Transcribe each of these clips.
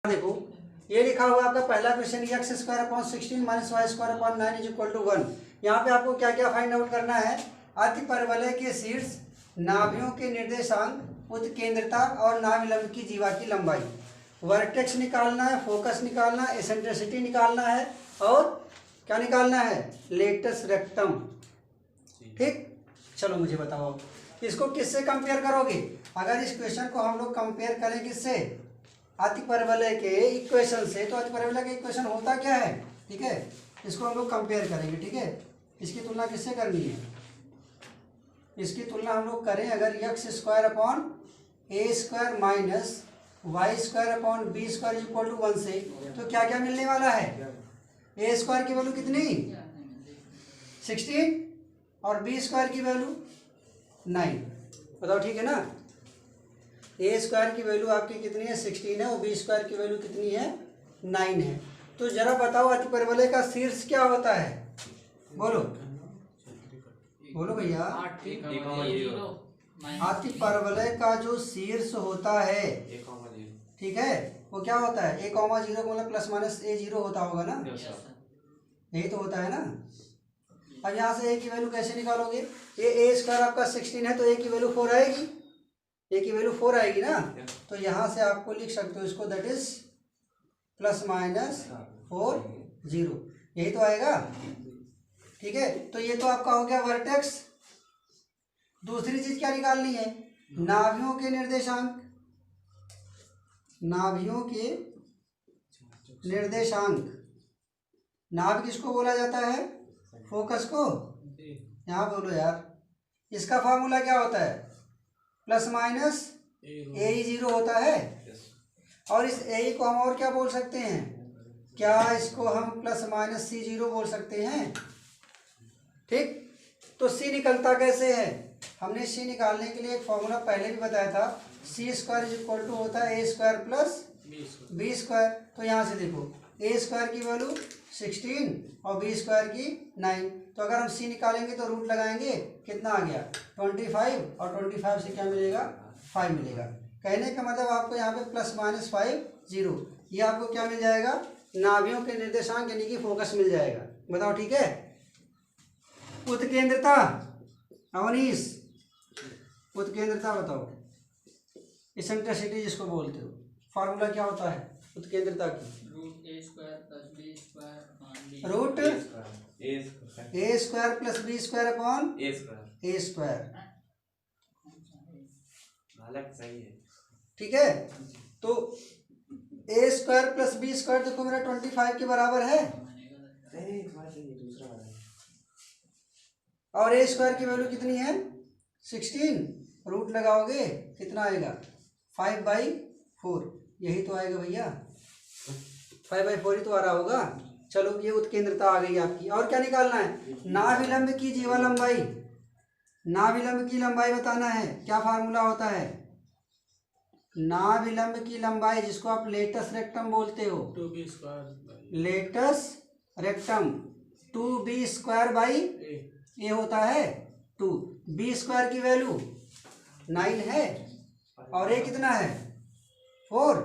देखो ये लिखा हुआ आपका पहला question x square upon 16 minus y square upon 9 is equal to 1। यहाँ पे आपको क्या क्या फाइंड आउट करना है। अति परवलय के शीर्ष, नाभियों के निर्देशांक, उत्केंद्रता और नाभिलंब की जीवा की लंबाई, वर्टेक्स निकालना है, फोकस निकालना है, एसेंट्रिसिटी निकालना है और क्या निकालना है, लेटस रेक्टम। ठीक, चलो मुझे बताओ इसको किससे कंपेयर करोगे। अगर इस क्वेश्चन को हम लोग कंपेयर करें किससे, अति परवलय के इक्वेशन से, तो अति परवलय का इक्वेशन होता क्या है, ठीक है, इसको हम लोग कंपेयर करेंगे। ठीक है, इसकी तुलना किससे करनी है, इसकी तुलना हम लोग करें अगर x square upon A square minus y square upon b square equal to 1 से, तो क्या क्या मिलने वाला है। ए स्क्वायर की वैल्यू कितनी 16 और बी स्क्वायर की वैल्यू 9। बताओ ठीक है ना। ए स्क्वायर की वैल्यू आपकी कितनी है 16 है और बी स्क्वायर की वैल्यू कितनी है 9 है। तो जरा बताओ अति परवलय का शीर्ष क्या होता है, बोलो बोलो भैया। अति परवलय का जो शीर्ष होता है, ठीक है, वो क्या होता है, a, 0 मतलब प्लस माइनस a 0 होता होगा ना, यही तो होता है ना। अब यहाँ से a की वैल्यू कैसे निकालोगे, ये a स्क्वायर आपका 16 है तो a की वैल्यू 4 आएगी, a की वैल्यू 4 आएगी ना। तो यहाँ से आपको लिख सकते हो इसको, दैट इज प्लस माइनस 4 0, यही तो आएगा। ठीक है, तो ये तो आपका हो गया वर्टेक्स। दूसरी चीज क्या निकालनी है, नाभियों के निर्देशांक, नाभियों के निर्देशांक। नाभ किसको बोला जाता है, फोकस को। यहाँ बोलो यार, इसका फार्मूला क्या होता है, प्लस माइनस ए 0 होता है। और इस ए को हम और क्या बोल सकते हैं, क्या इसको हम प्लस माइनस सी 0 बोल सकते हैं। ठीक, तो सी निकलता कैसे है, हमने सी निकालने के लिए एक फॉर्मूला पहले भी बताया था, सी स्क्वायर इज इक्वल टू होता है A square plus B square. तो यहाँ से देखो ए स्क्वायर की वैल्यू 16 और बी स्क्वायर की 9, तो अगर हम सी निकालेंगे तो रूट लगाएंगे, कितना आ गया 25 और 25 से क्या मिलेगा 5 मिलेगा। कहने का मतलब आपको यहाँ पे प्लस माइनस 5 0, ये आपको क्या मिल जाएगा, नाभियों के निर्देशांक यानी कि फोकस मिल जाएगा। बताओ ठीक है। उत्केंद्रता अवनीश, उत्केंद्रता बताओ, इसेंट्रिसिटी जिसको बोलते हो, फार्मूला क्या होता है उत्केंद्रता की, root A square plus B square upon A square. ठीक है, तो A square plus B square देखो मेरा 25 के बराबर है, और ए स्क्वायर की वैल्यू कितनी है 16, रूट लगाओगे कितना आएगा 5/4, यही तो आएगा भैया, 5/4 ही तो आ रहा होगा। चलो ये उत्केंद्रता आ गई आपकी। और क्या निकालना है, नाभिलंब की जीवा लंबाई, नाभिलंब की लंबाई बताना है। क्या फार्मूला होता है, नाभिलंब की लंबाई जिसको आप लेटस रेक्टम बोलते हो, latus rectum 2b square by A होता है 2, बी स्क्वायर की वैल्यू 9 है और ए कितना है 4,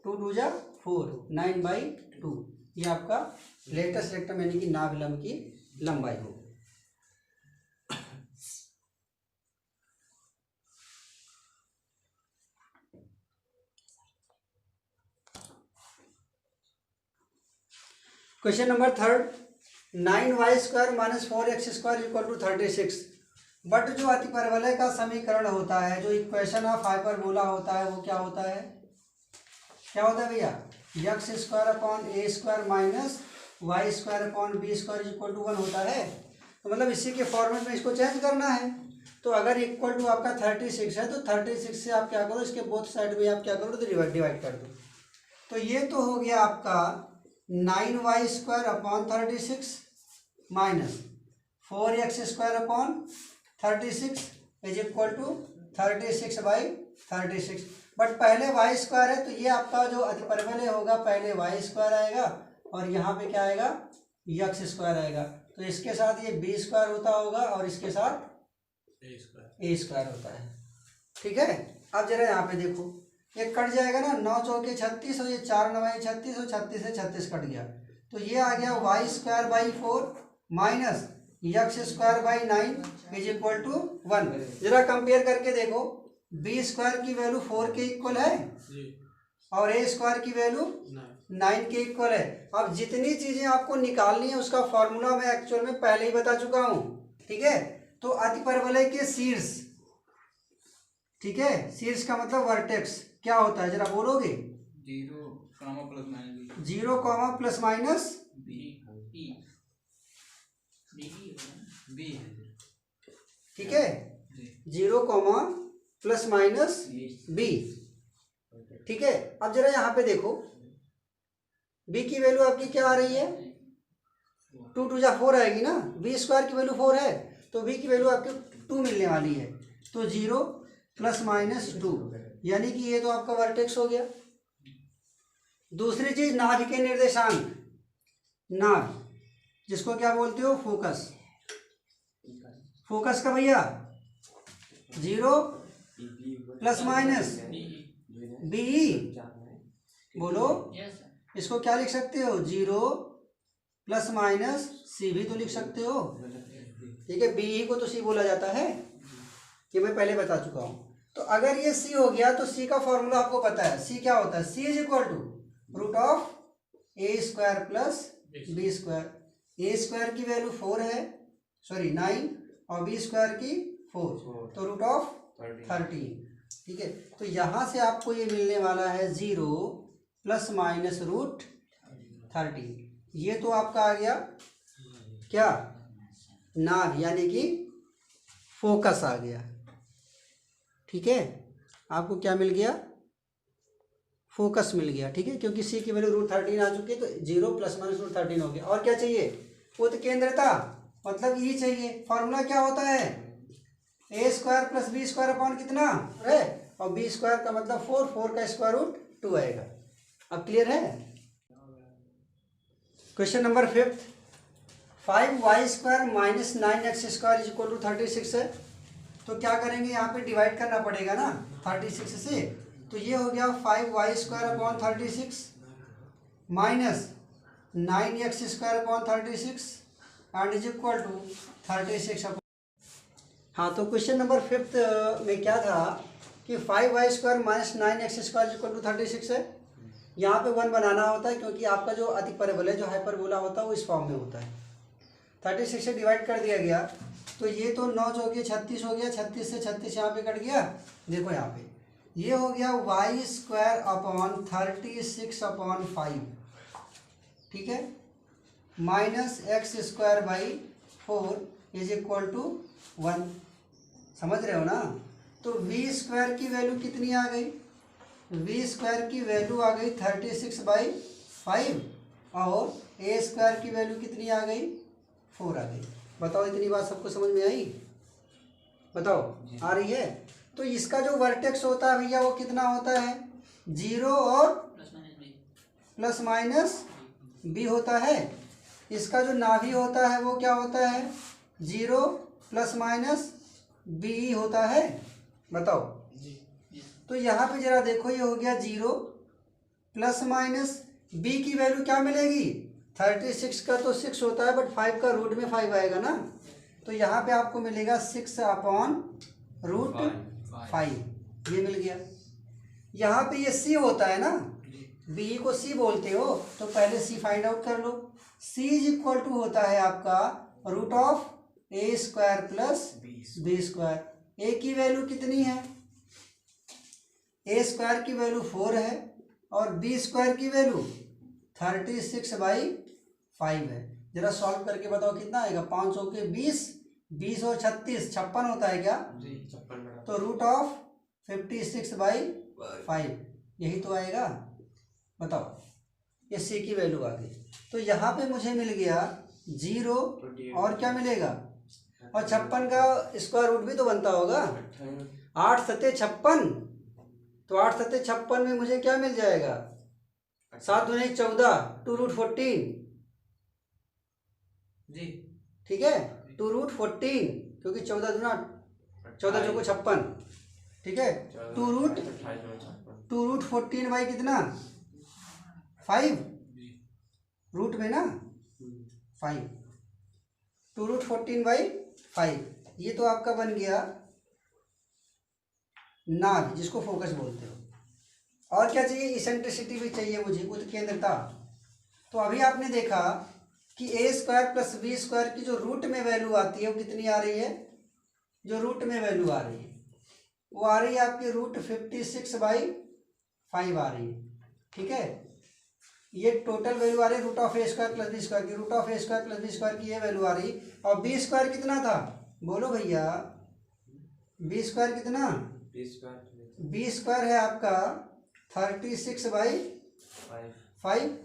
2 2 जा 4, 9/2, ये आपका लेटस रेक्टम यानी कि नाभिलंब की लंबाई हो। Question number 3, 9y square minus 4x square equal to 36। But जो अति परवलय का समीकरण होता है, जो इक्वेशन ऑफ हाइपरबोला होता है, वो क्या होता है, क्या होता है भैया, x square upon A square minus y square upon b square equal to 1 होता है। तो मतलब इसी के फॉर्मेट में इसको चेंज करना है। तो अगर इक्वल टू आपका 36 है तो 36 से आप क्या करो, इसके बोथ साइड में आप क्या करो, तो डिवाइड कर दो। तो ये तो हो गया आपका 9y square upon 36 minus 4x square upon 36 is equal to 36/36। But पहले y स्क्वायर है तो ये आपका जो अति परवलय होगा पहले y स्क्वायर आएगा और यहाँ पे क्या आएगा x स्क्वायर आएगा। तो इसके साथ ये b स्क्वायर होता होगा और इसके साथ a स्क्वायर होता है। ठीक है, अब जरा यहाँ पे देखो, एक कट जाएगा ना, 9 चौके 36 और ये 4 9 36 और 36 से 36 कट गया, तो ये आ गया y square by 4 minus x square by 9 is equal to 1। जरा कंपेयर करके देखो, बी स्क्वायर की वैल्यू 4 के इक्वल है और ए स्क्वायर की वैल्यू 9 के इक्वल है। अब जितनी चीजें आपको निकालनी है उसका फॉर्मूला मैं एक्चुअल में पहले ही बता चुका हूं, ठीक है। तो अति परवलय के शीर्ष, ठीक है, शीर्ष का मतलब वर्टेक्स क्या होता है, जरा बोलोगे? 0 प्लस माइनस ठीक है, 0 प्लस माइनस बी, ठीक है। अब जरा यहाँ पे देखो, बी की वैल्यू आपकी क्या आ रही है, 2 2 जा 4 आएगी ना, बी स्क्वायर की वैल्यू 4 है तो बी की वैल्यू आपकी 2 मिलने वाली है, तो 0 प्लस माइनस 2, यानी कि ये तो आपका वर्टेक्स हो गया। दूसरी चीज नाभि के निर्देशांक, नाभ जिसको क्या बोलते हो, फोकस, फोकस का भैया 0 प्लस माइनस बी, बोलो इसको क्या लिख सकते हो, 0 प्लस माइनस सी भी तो लिख सकते हो, ठीक है। बी को तो सी बोला जाता है, ये मैं पहले बता चुका हूं। तो अगर ये सी हो गया तो सी का फॉर्मूला आपको पता है, सी क्या होता है, C is equal to root of A square plus B square. A square की वैल्यू 4 है, सॉरी 9, और बी स्क्वायर की 4, तो रूट ऑफ 13, ठीक है। तो यहाँ से आपको ये मिलने वाला है 0 प्लस माइनस रूट 13, ये तो आपका आ गया क्या, नाभ यानी कि फोकस आ गया, ठीक है। आपको क्या मिल गया, फोकस मिल गया, ठीक है, क्योंकि सी की वैल्यू रूट 13 आ चुकी है, तो 0 प्लस माइनस रूट 13 हो गया। और क्या चाहिए, उत्केंद्रता मतलब ई चाहिए। फॉर्मूला क्या होता है, A square plus B square upon कितना है, और बी स्क्वायर का मतलब 4 का स्क्वायर रूट 2 आएगा। अब क्लियर है। Question number 5, 5y square minus 9x square is equal to 36 है, तो क्या करेंगे, यहाँ पे डिवाइड करना पड़ेगा ना 36 से, तो ये हो गया 5y square upon 36 minus 9x square upon 36 and is equal to 36 upon. हाँ, तो क्वेश्चन नंबर 5 में क्या था कि 5y square minus 9x square is equal to 36 है। यहाँ पे 1 बनाना होता है क्योंकि आपका जो अति परवलय जो हाइपरबोला होता है वो इस फॉर्म में होता है। 36 से डिवाइड कर दिया गया, तो ये तो 9 चौके 36 हो गया, 36 से 36 यहाँ पे कट गया, देखो यहाँ पे ये हो गया y स्क्वायर अपॉन 36 अपॉन 5, ठीक है, minus x square by 4 is equal to 1। समझ रहे हो ना। तो v स्क्वायर की वैल्यू कितनी आ गई, v स्क्वायर की वैल्यू आ गई 36/5 और a स्क्वायर की वैल्यू कितनी आ गई, 4 आ गई। बताओ इतनी बात सबको समझ में आई, बताओ आ रही है। तो इसका जो वर्टेक्स होता है भैया वो कितना होता है, 0 और प्लस माइनस बी होता है। इसका जो नाभि होता है वो क्या होता है, 0 प्लस माइनस बी होता है। बताओ, तो यहाँ पे जरा देखो, ये हो गया 0 प्लस माइनस बी की वैल्यू क्या मिलेगी, 36 का तो 6 होता है बट 5 का रूट में 5 आएगा ना, तो यहाँ पे आपको मिलेगा 6 अपॉन रूट 5, ये मिल गया। यहाँ पे ये सी होता है ना, बी को सी बोलते हो, तो पहले सी फाइंड आउट कर लो। सी इज इक्वल टू होता है आपका root of A square plus B square. A की वैल्यू कितनी है, ए स्क्वायर की वैल्यू 4 है और बी स्क्वायर की वैल्यू 36/5 है। जरा सॉल्व करके बताओ कितना आएगा, 5 चौके 20, 20 और 36 56 होता है क्या जी, 56। तो रूट ऑफ 56/5 यही तो आएगा। बताओ, ये सी की वैल्यू आ गई। तो यहाँ पे मुझे मिल गया 0 और क्या मिलेगा, और 56 का स्क्वायर रूट भी तो बनता होगा, 8 सत्ते 56, तो 8 सत्ते 56 में मुझे क्या मिल जाएगा, 7 दूनी 14, 2 रूट 14 जी, ठीक है, 2 रूट 14 क्योंकि 14 दूना 14 चौको 56, ठीक है, 2 रूट 2√14 बाई कितना 5 रूट में ना 5 2√14 बाई 5 ये तो आपका बन गया नाभ जिसको फोकस बोलते हो। और क्या चाहिए, इसेंट्रिसिटी भी चाहिए मुझे, उत्केंद्रता। तो अभी आपने देखा कि a² प्लस b² की जो रूट में वैल्यू आती है वो कितनी आ रही है, जो रूट में वैल्यू आ रही है वो आ रही है आपकी √56/5 आ रही है। ठीक है, ये टोटल वैल्यू आ रही है √a² प्लस b² की, √a² प्लस b² की ये वैल्यु आ रही। और b² कितना था, बोलो भैया, b² कितना, b² है आपका 36/5।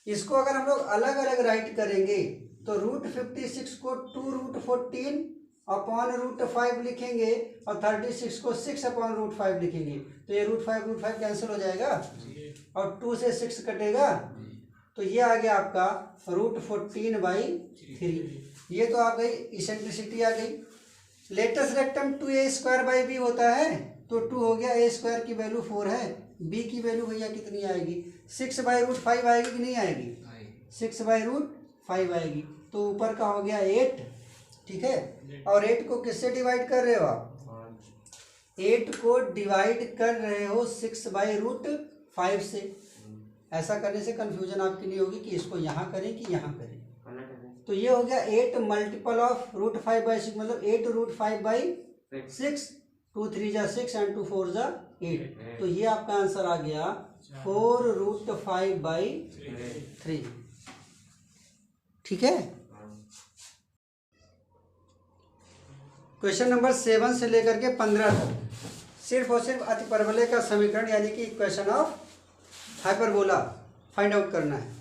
इसको अगर हम लोग अलग अलग राइट करेंगे तो √56 को 2√14/5 लिखेंगे और 36 को 6/5 लिखेंगे, तो ये √5 कैंसिल हो जाएगा और 2 से 6 कटेगा, तो ये आ गया आपका √14/3। ये तो आ गई इसेंट्रिसिटी आ गई। लेटेस्ट रेक्टम 2a² होता है, तो 2 हो गया, a² की वैल्यू 4 है, b की वैल्यू भैया कितनी आएगी, 6/5 आएगी कि नहीं आएगी, 6/5 आएगी। तो ऊपर का हो गया 8। ठीक है, और 8 को किससे डिवाइड कर रहे हो आप, 8 को डिवाइड कर रहे हो 6/5 से। ऐसा करने से कंफ्यूजन आपकी नहीं होगी कि इसको यहाँ करें कि यहाँ करें। तो ये हो गया 8 मल्टीपल ऑफ √5/6, मतलब 8√5/6, 2 3 जा 6 एंड 2 4 जा 8। तो ये आपका आंसर आ गया 4√5/3। ठीक है, क्वेश्चन नंबर 7 से लेकर के 15 तक सिर्फ और सिर्फ अतिपरवलय का समीकरण यानी कि equation of hyperbola find out करना है।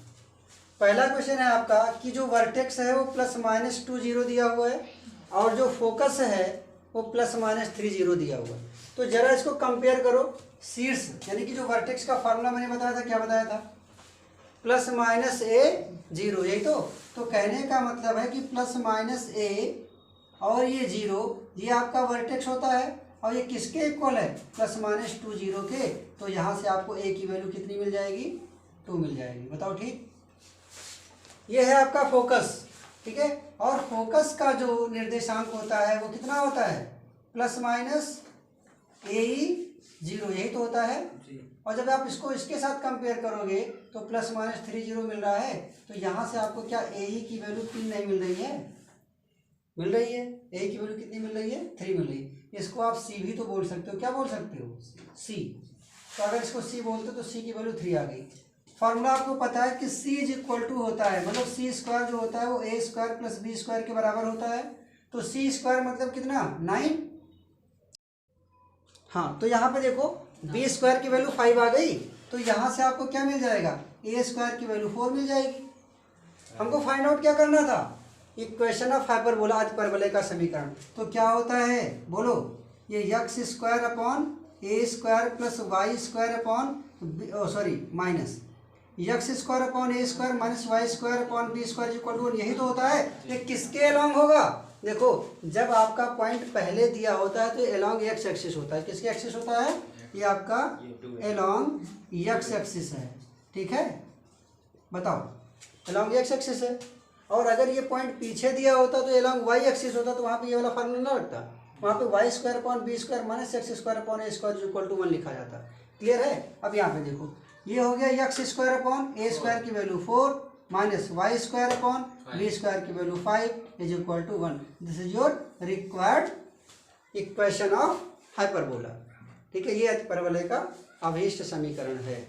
पहला क्वेश्चन है आपका कि जो वर्टेक्स है वो +-20 दिया हुआ है और जो फोकस है वो +-30 दिया हुआ है। तो जरा इसको कंपेयर करो। शीर्ष यानी कि जो वर्टेक्स का फार्मूला मैंने बताया था, क्या बताया था, +-a0, यही तो कहने का मतलब है कि +-a और ये 0 ये आपका वर्टेक्स होता है और ये किसके इक्वल है, +-20 के। तो यहाँ से आपको a की वैल्यू कितनी मिल जाएगी, 2 मिल जाएगी। बताओ ठीक। ये है आपका फोकस। ठीक है, और फोकस का जो निर्देशांक होता है वो कितना होता है, +-a0, यही तो होता है। और जब आप इसको इसके साथ कंपेयर करोगे तो +-30 मिल रहा है, तो यहाँ से आपको क्या a की वैल्यू 3 नहीं मिल रही है, मिल रही है। a की वैल्यू कितनी मिल रही है, 3 मिल रही है। इसको आप c भी तो बोल सकते हो, क्या बोल सकते हो, c। तो अगर इसको c बोलते हो तो c की वैल्यू 3 आ गई। फॉर्मूला आपको पता है कि c = होता है, मतलब c² जो होता है वो a² प्लस b² के बराबर होता है। तो c² मतलब कितना, 9। हाँ, तो यहाँ पे देखो b² की वैल्यू 5 आ गई, तो यहाँ से आपको क्या मिल जाएगा, a² की वैल्यु 4 मिल जाएगी। हमको फाइंड आउट क्या करना था, इक्वेशन ऑफ हाइपरबोला अतिपरवलय का समीकरण। तो क्या होता है बोलो, ये x² upon a² plus y² upon minus x² upon a² minus y² upon b² = 1, यही तो होता है। ये किसके अलोंग होगा, देखो जब आपका पॉइंट पहले दिया होता है तो अलोंग x एक्सिस होता है। किसके एक्सिस होता है, ये आपका अलोंग x एक्सिस है। ठीक है, बताओ अलोंग x एक्सिस है। और अगर ये पॉइंट पीछे दिया होता तो अलोंग y एक्सिस होता, तो वहाँ पे ये वाला फॉर्मूला ना लगता, वहाँ पे y² upon b² minus x² upon a² = 1 लिखा जाता। क्लियर है। अब यहाँ पे देखो ये हो गया x² अपॉन a² की value 4 minus y² upon b² की value 5 = 1। This is your required equation of hyperbola. ठीक है, ये अतिपरवलय का अभीष्ट समीकरण है।